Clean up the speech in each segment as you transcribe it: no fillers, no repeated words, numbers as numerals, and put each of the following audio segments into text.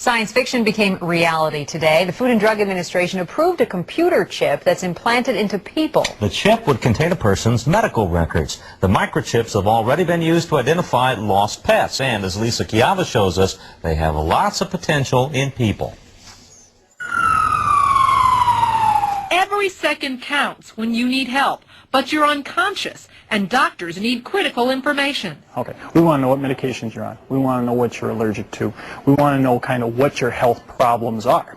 Science fiction became reality today. The Food and Drug Administration approved a computer chip that's implanted into people. The chip would contain a person's medical records. The microchips have already been used to identify lost pets, and as Lisa Chiava shows us, they have lots of potential in people. Every second counts when you need help, but you're unconscious, and doctors need critical information. Okay, we want to know what medications you're on. We want to know what you're allergic to. We want to know kind of what your health problems are.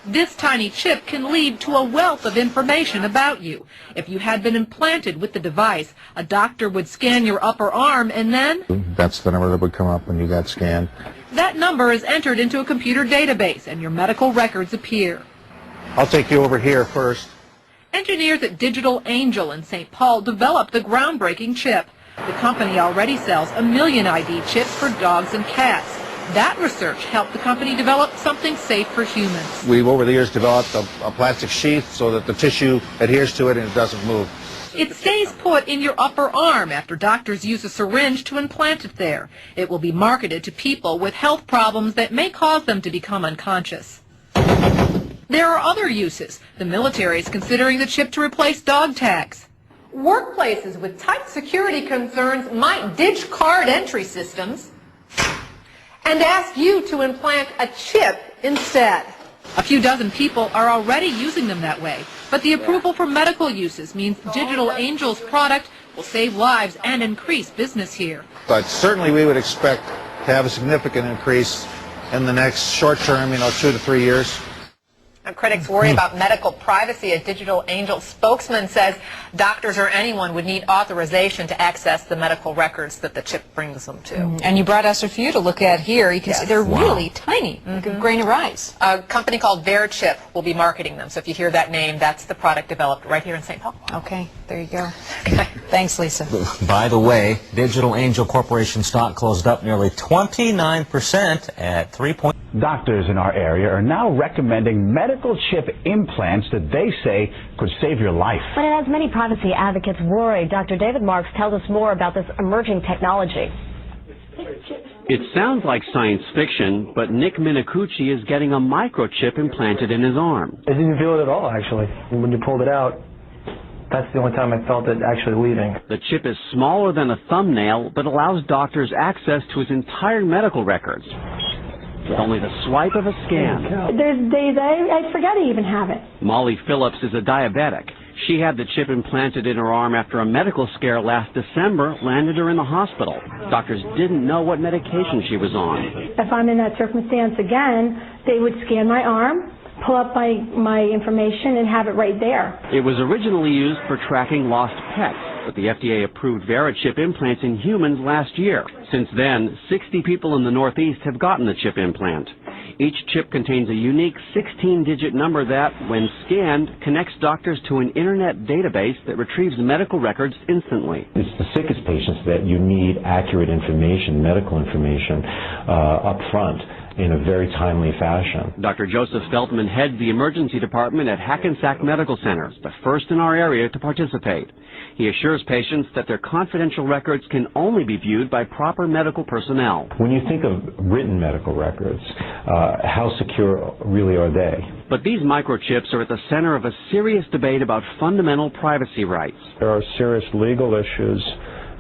This tiny chip can lead to a wealth of information about you. If you had been implanted with the device, a doctor would scan your upper arm and then... That's the number that would come up when you got scanned. That number is entered into a computer database and your medical records appear. I'll take you over here first. Engineers at Digital Angel in St. Paul developed the groundbreaking chip. The company already sells 1 million ID chips for dogs and cats. That research helped the company develop something safe for humans. We've over the years developed a plastic sheath so that the tissue adheres to it and it doesn't move. It stays put in your upper arm after doctors use a syringe to implant it there. It will be marketed to people with health problems that may cause them to become unconscious. There are other uses. The military is considering the chip to replace dog tags. Workplaces with tight security concerns might ditch card entry systems and ask you to implant a chip instead. A few dozen people are already using them that way, but the approval for medical uses means Digital Angel's product will save lives and increase business here. But certainly we would expect to have a significant increase in the next short term, 2 to 3 years. Now, critics worry about medical privacy. A Digital Angel spokesman says doctors or anyone would need authorization to access the medical records that the chip brings them to. And you brought us a few to look at here. You can see they're really tiny, like a grain of rice. A company called VeriChip will be marketing them. So if you hear that name, that's the product developed right here in St. Paul. Okay, there you go. Thanks, Lisa. By the way, Digital Angel Corporation stock closed up nearly 29% at 3. Doctors in our area are now recommending medical chip implants that they say could save your life. But it has many privacy advocates worried. Dr. David Marks tells us more about this emerging technology. It sounds like science fiction, but Nick Minicucci is getting a microchip implanted in his arm. I didn't feel it at all, actually. When you pulled it out, that's the only time I felt it actually leaving. The chip is smaller than a thumbnail, but allows doctors access to his entire medical records. With only the swipe of a scan. There's days I forget I even have it. Molly Phillips is a diabetic. She had the chip implanted in her arm after a medical scare last December landed her in the hospital. Doctors didn't know what medication she was on. If I'm in that circumstance again, they would scan my arm, pull up my information, and have it right there. It was originally used for tracking lost pets, but the FDA approved VeriChip implants in humans last year. Since then, 60 people in the Northeast have gotten the chip implant. Each chip contains a unique 16-digit number that, when scanned, connects doctors to an internet database that retrieves medical records instantly. It's the sickest patients that you need accurate information, medical information, up front in a very timely fashion. Dr. Joseph Feltman heads the emergency department at Hackensack Medical Center, the first in our area to participate. He assures patients that their confidential records can only be viewed by proper medical personnel. When you think of written medical records, how secure really are they? But these microchips are at the center of a serious debate about fundamental privacy rights. There are serious legal issues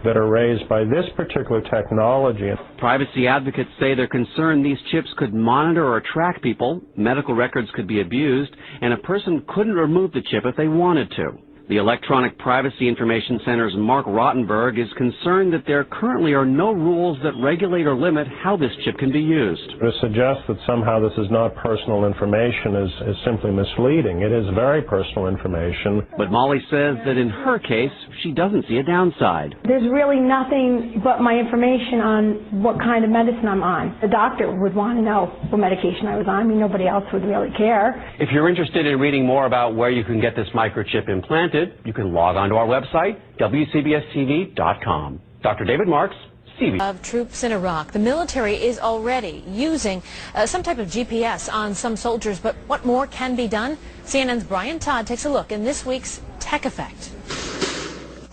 that are raised by this particular technology. Privacy advocates say they're concerned these chips could monitor or track people, medical records could be abused, and a person couldn't remove the chip if they wanted to. The Electronic Privacy Information Center's Mark Rottenberg is concerned that there currently are no rules that regulate or limit how this chip can be used. To suggest that somehow this is not personal information is simply misleading. It is very personal information. But Molly says that in her case, she doesn't see a downside. There's really nothing but my information on what kind of medicine I'm on. The doctor would want to know what medication I was on. I mean, nobody else would really care. If you're interested in reading more about where you can get this microchip implanted, you can log on to our website, WCBSTV.com. Dr. David Marks, CBS. Of troops in Iraq. The military is already using some type of GPS on some soldiers, but what more can be done? CNN's Brian Todd takes a look in this week's Tech Effect.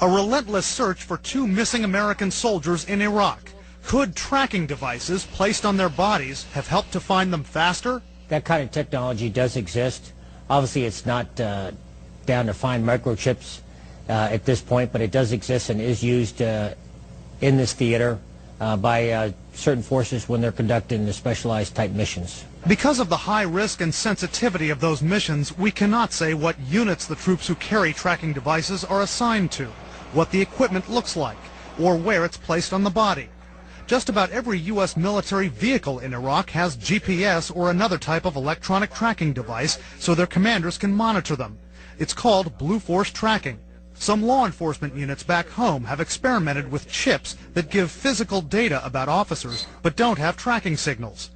A relentless search for 2 missing American soldiers in Iraq. Could tracking devices placed on their bodies have helped to find them faster? That kind of technology does exist. Obviously, it's not down to fine microchips at this point, but it does exist and is used in this theater by certain forces when they're conducting the specialized type missions. Because of the high risk and sensitivity of those missions, we cannot say what units the troops who carry tracking devices are assigned to, what the equipment looks like, or where it's placed on the body. Just about every U.S. military vehicle in Iraq has GPS or another type of electronic tracking device so their commanders can monitor them. It's called Blue Force tracking. Some law enforcement units back home have experimented with chips that give physical data about officers but don't have tracking signals.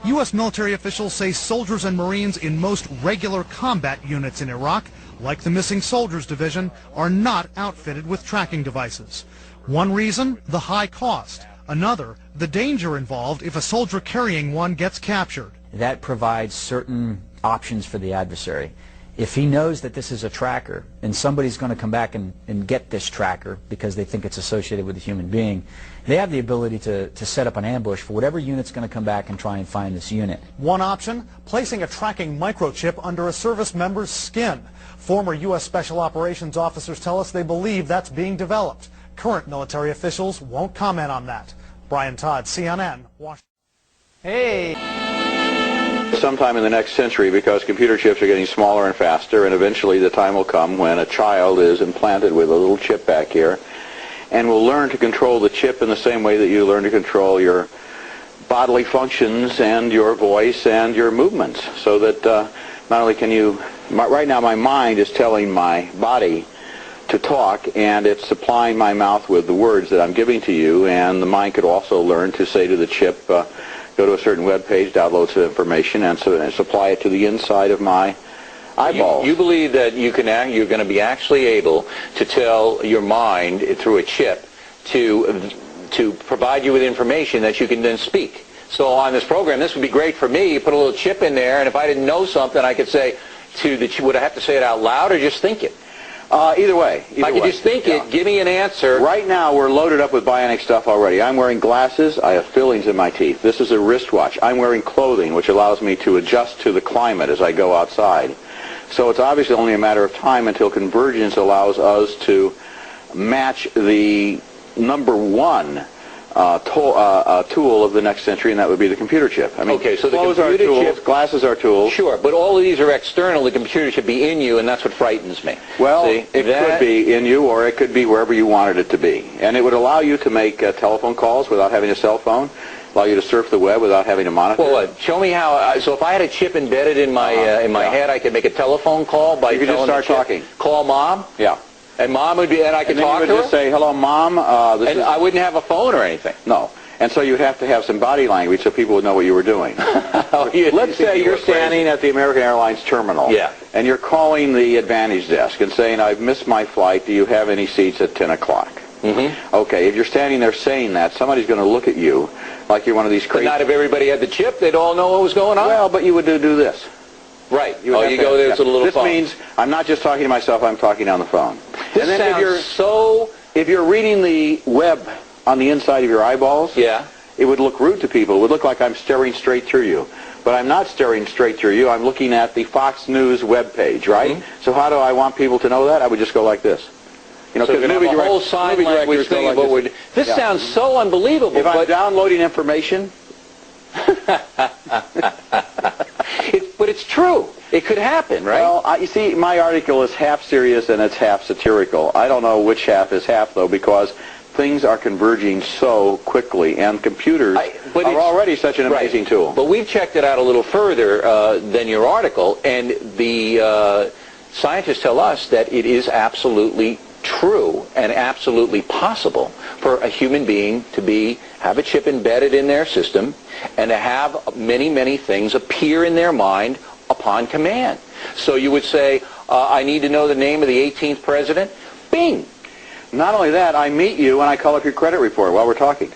U.S. military officials say soldiers and Marines in most regular combat units in Iraq, like the Missing Soldiers Division, are not outfitted with tracking devices. One reason, the high cost. Another, the danger involved if a soldier carrying one gets captured. That provides certain options for the adversary. If he knows that this is a tracker and somebody's going to come back and get this tracker because they think it's associated with a human being, they have the ability to set up an ambush for whatever unit's going to come back and try and find this unit. One option, placing a tracking microchip under a service member's skin. Former U.S. Special Operations officers tell us they believe that's being developed. Current military officials won't comment on that. Brian Todd, CNN, Washington. Hey! Sometime in the next century, because computer chips are getting smaller and faster, and eventually the time will come when a child is implanted with a little chip back here and will learn to control the chip in the same way that you learn to control your bodily functions and your voice and your movements, so that not only can you... Right now my mind is telling my body to talk, and it's supplying my mouth with the words that I'm giving to you, and the mind could also learn to say to the chip, go to a certain web page, download some information, and supply it to the inside of my eyeballs. You believe that you're going to be actually able to tell your mind through a chip to provide you with information that you can then speak. So on this program, this would be great for me. You put a little chip in there, and if I didn't know something, I could say to the chip, would I have to say it out loud or just think it? Either way. I could just think it, give me an answer. Right now, we're loaded up with bionic stuff already. I'm wearing glasses. I have fillings in my teeth. This is a wristwatch. I'm wearing clothing, which allows me to adjust to the climate as I go outside. So it's obviously only a matter of time until convergence allows us to match the number one tool of the next century, and that would be the computer chip. I mean, okay, so the clothes are computer tools, chip, glasses are tools. Sure, but all of these are external. The computer should be in you, and that's what frightens me. Well, see, it could be in you, or it could be wherever you wanted it to be. And it would allow you to make telephone calls without having a cell phone, allow you to surf the web without having to monitor. Well, show me how. So if I had a chip embedded in my head, I could make a telephone call by you could just start talking. Call Mom? Yeah. And Mom would be, and I could talk to her? And then you would just say, hello, Mom. And I wouldn't have a phone or anything? No. And so you'd have to have some body language so people would know what you were doing. Let's say you're standing at the American Airlines terminal. Yeah. And you're calling the Advantage desk and saying, I've missed my flight. Do you have any seats at 10 o'clock? Mm-hmm. Okay, if you're standing there saying that, somebody's going to look at you like you're one of these crazy... But not if everybody had the chip. They'd all know what was going on. Well, but you would do this. Right. You go there with a little phone. This means I'm not just talking to myself, I'm talking on the phone. This and then sounds if you're reading the web on the inside of your eyeballs... Yeah. It would look rude to people. It would look like I'm staring straight through you. But I'm not staring straight through you. I'm looking at the Fox News webpage, right? Mm-hmm. So how do I want people to know that? I would just go like this. You know, so the whole sign language thing of what would... This sounds so unbelievable. If I'm downloading information... But it's true. It could happen, right? Well, you see, my article is half serious and it's half satirical. I don't know which half is half, though, because... things are converging so quickly, and computers are already such an amazing tool. But we've checked it out a little further than your article, and the scientists tell us that it is absolutely true and absolutely possible for a human being to have a chip embedded in their system and to have many, many things appear in their mind upon command. So you would say, I need to know the name of the 18th president. Bing! Not only that, I meet you and I call up your credit report while we're talking.